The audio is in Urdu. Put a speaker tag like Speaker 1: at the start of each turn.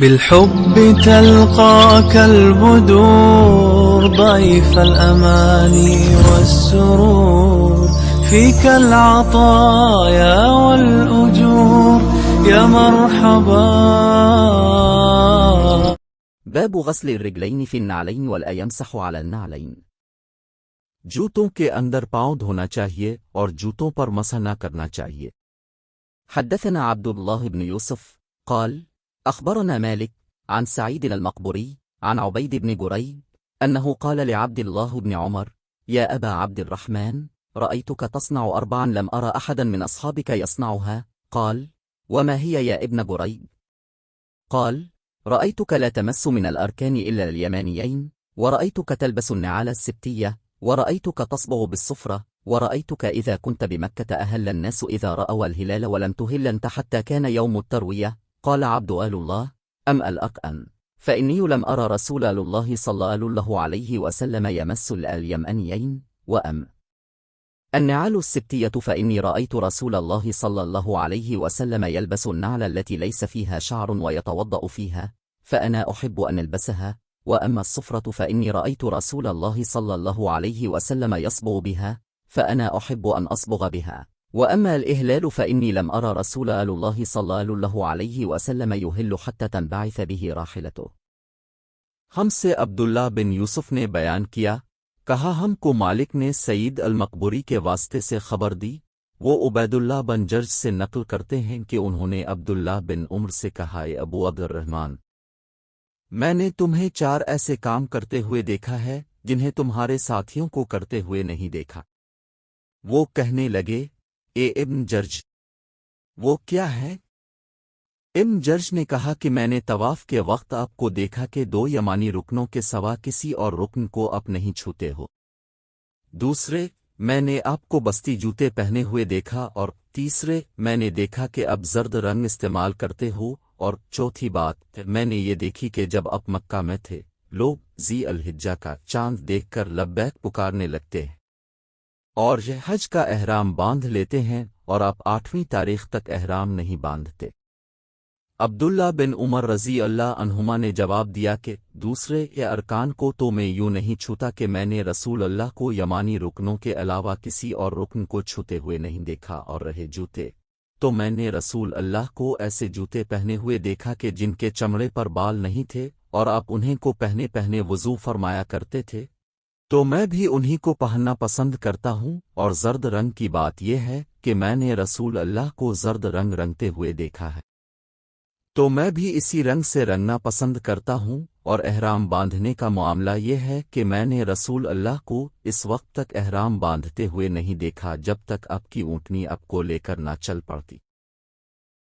Speaker 1: بالحب تلقاك البدور ضيف الأماني والسرور، فيك العطايا والأجور يا مرحبا.
Speaker 2: باب غسل الرجلين في النعلين ولا يمسح على النعلين۔ جوتوں کے اندر پاؤں دھونا چاہیے اور جوتوں پر مسح نہ کرنا چاہیے۔ حدثنا عبد الله بن يوسف قال أخبرنا مالك عن سعيد المقبري عن عبيد بن جريج أنه قال لعبد الله بن عمر يا أبا عبد الرحمن رأيتك تصنع أربعا لم أرى أحدا من أصحابك يصنعها. قال وما هي يا ابن جريج؟ قال رأيتك لا تمس من الأركان إلا اليمانيين، ورأيتك تلبس النعال السبتية، ورأيتك تصبغ بالصفرة، ورأيتك إذا كنت بمكة أهل الناس إذا رأوا الهلال ولم تهل أنت حتى كان يوم التروية. قال عبد الله أم الأقأن فإني لم أرى رسول الله صلى الله عليه وسلم يمس اليمانيين وأم النعال السبتية فإني رأيت رسول الله صلى الله عليه وسلم يلبس النعل التي ليس فيها شعر ويتوضأ فيها، فأنا أحب أن ألبسها. وأما الصفرة فإني رأيت رسول الله صلى الله عليه وسلم يصبغ بها، فأنا أحب أن أصبغ بها. وأما الإهلال فإني لم أرى رسول الله صلى الله عليه وسلم يهل حتى تنبعث به راحلته۔ ہم سے عبداللہ بن یوسف نے بیان کیا، کہا ہم کو مالک نے سعید المقبری کے واسطے سے خبر دی، وہ عبید اللہ بن جرج سے نقل کرتے ہیں کہ انہوں نے عبداللہ بن عمر سے کہا اے ابو عبد الرحمن، میں نے تمہیں چار ایسے کام کرتے ہوئے دیکھا ہے جنہیں تمہارے ساتھیوں کو کرتے ہوئے نہیں دیکھا۔ وہ کہنے لگے اے ابن جرج وہ کیا ہے؟ ابن جرج نے کہا کہ میں نے طواف کے وقت آپ کو دیکھا کہ دو یمانی رکنوں کے سوا کسی اور رکن کو آپ نہیں چھوتے ہو۔ دوسرے، میں نے آپ کو بستی جوتے پہنے ہوئے دیکھا، اور تیسرے میں نے دیکھا کہ اب زرد رنگ استعمال کرتے ہو، اور چوتھی بات میں نے یہ دیکھی کہ جب آپ مکہ میں تھے لوگ ذی الحجہ کا چاند دیکھ کر لبیک پکارنے لگتے ہیں اور یہ حج کا احرام باندھ لیتے ہیں، اور آپ 8ویں تاریخ تک احرام نہیں باندھتے۔ عبداللہ بن عمر رضی اللہ عنہما نے جواب دیا کہ دوسرے یا ارکان کو تو میں یوں نہیں چھوتا کہ میں نے رسول اللہ کو یمانی رکنوں کے علاوہ کسی اور رکن کو چھوتے ہوئے نہیں دیکھا، اور رہے جوتے تو میں نے رسول اللہ کو ایسے جوتے پہنے ہوئے دیکھا کہ جن کے چمڑے پر بال نہیں تھے، اور آپ انہیں کو پہنے وضو فرمایا کرتے تھے، تو میں بھی انہی کو پہننا پسند کرتا ہوں۔ اور زرد رنگ کی بات یہ ہے کہ میں نے رسول اللہ کو زرد رنگ رنگتے ہوئے دیکھا ہے، تو میں بھی اسی رنگ سے رنگنا پسند کرتا ہوں۔ اور احرام باندھنے کا معاملہ یہ ہے کہ میں نے رسول اللہ کو اس وقت تک احرام باندھتے ہوئے نہیں دیکھا جب تک آپ کی اونٹنی آپ کو لے کر نہ چل پڑتی۔